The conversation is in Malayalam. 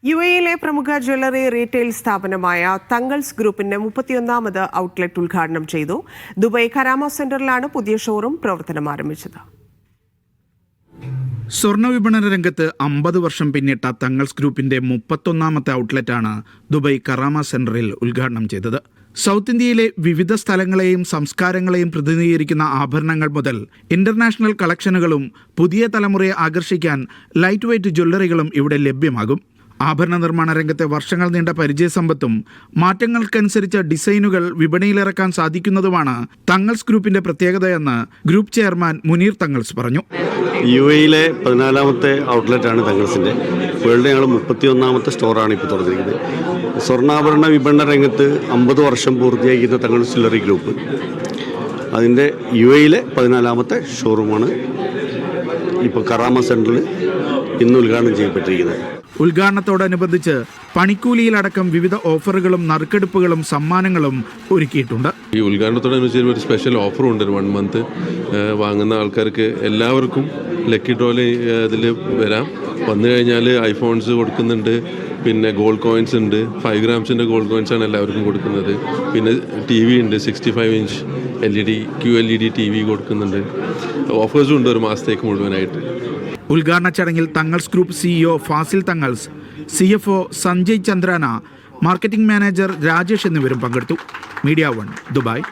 യുഎഇയിലെ പ്രമുഖ ജ്വല്ലറി റീറ്റെയിൽ സ്ഥാപനമായ തങ്ങൾസ് ഗ്രൂപ്പിന്റെ 31ാമത് ഔട്ട്ലെറ്റ് ഉദ്ഘാടനം ചെയ്തു. ദുബായ് കരാമ സെന്ററിലാണ് പുതിയ ഷോറൂം പ്രവർത്തനം ആരംഭിച്ചത്. സ്വർണ്ണ വിപണന രംഗത്ത് 50 വർഷം പിന്നിട്ട തങ്ങൾസ് ഗ്രൂപ്പിന്റെ 31ാമത്തെ ഔട്ട്ലെറ്റാണ് ദുബായ് കരാമ സെന്ററിൽ ഉദ്ഘാടനം ചെയ്തത്. സൗത്ത് ഇന്ത്യയിലെ വിവിധ സ്ഥലങ്ങളെയും സംസ്കാരങ്ങളെയും പ്രതിനിധീകരിക്കുന്ന ആഭരണങ്ങൾ മുതൽ ഇന്റർനാഷണൽ കളക്ഷനുകളും പുതിയ തലമുറയെ ആകർഷിക്കാൻ ലൈറ്റ് വെയ്റ്റ് ജ്വല്ലറികളും ഇവിടെ ലഭ്യമാകും. ആഭരണ നിർമ്മാണ രംഗത്തെ വർഷങ്ങൾ നീണ്ട പരിചയസമ്പത്തും മാറ്റങ്ങൾക്കനുസരിച്ച ഡിസൈനുകൾ വിപണിയിലിറക്കാൻ സാധിക്കുന്നതുമാണ് തങ്ങൾസ് ഗ്രൂപ്പിന്റെ പ്രത്യേകതയെന്ന് ഗ്രൂപ്പ് ചെയർമാൻ മുനീർ തങ്ങൾസ് പറഞ്ഞു. യുഎഇയിലെ 14ാമത്തെ ഔട്ട്ലെറ്റാണ് തങ്ങൾസിൻ്റെ. വേൾഡ് ഞങ്ങൾ 31ാമത്തെ സ്റ്റോറാണ് ഇപ്പോൾ തുറന്നിരിക്കുന്നത്. സ്വർണ്ണാഭരണ വിപണന രംഗത്ത് 50 വർഷം പൂർത്തിയാക്കിയ തങ്ങൾസ് ജ്വല്ലറി ഗ്രൂപ്പ് അതിൻ്റെ യുഎഇയിലെ 14ാമത്തെ ഷോറൂമാണ് ഇപ്പോൾ കറാമ സെൻറ്ററിൽ ഇന്ന് ഉദ്ഘാടനം ചെയ്യപ്പെട്ടിരിക്കുന്നത്. ഉദ്ഘാടനത്തോടനുബന്ധിച്ച് പണിക്കൂലിയിലടക്കം വിവിധ ഓഫറുകളും നറുക്കെടുപ്പുകളും സമ്മാനങ്ങളും ഒരുക്കിയിട്ടുണ്ട്. ഈ ഉദ്ഘാടനത്തോടനുബന്ധിച്ച് ഒരു സ്പെഷ്യൽ ഓഫറും ഉണ്ട്. 1 മന്ത് വാങ്ങുന്ന ആൾക്കാർക്ക് എല്ലാവർക്കും ലക്കി ഡ്രോയിൽ ഇതിൽ വരാം. വന്നു കഴിഞ്ഞാൽ ഐഫോൺസ് കൊടുക്കുന്നുണ്ട്, പിന്നെ ഗോൾഡ് കോയിൻസ് ഉണ്ട്. 5 ഗ്രാംസിൻ്റെ ഗോൾഡ് കോയിൻസാണ് എല്ലാവർക്കും കൊടുക്കുന്നത്. പിന്നെ TV ഉണ്ട്, 65 ഇഞ്ച് LED QLED TV കൊടുക്കുന്നുണ്ട്. ഓഫേഴ്സും ഉണ്ട് 1 മാസത്തേക്ക് മുഴുവനായിട്ട്. ഉദ്ഘാടന ചടങ്ങിൽ Thangals group CEO Fazil Thangals, CFO Sanjay Chandrana, marketing manager Rajesh എന്നിവരും പങ്കെടുത്തു. Media 1 Dubai.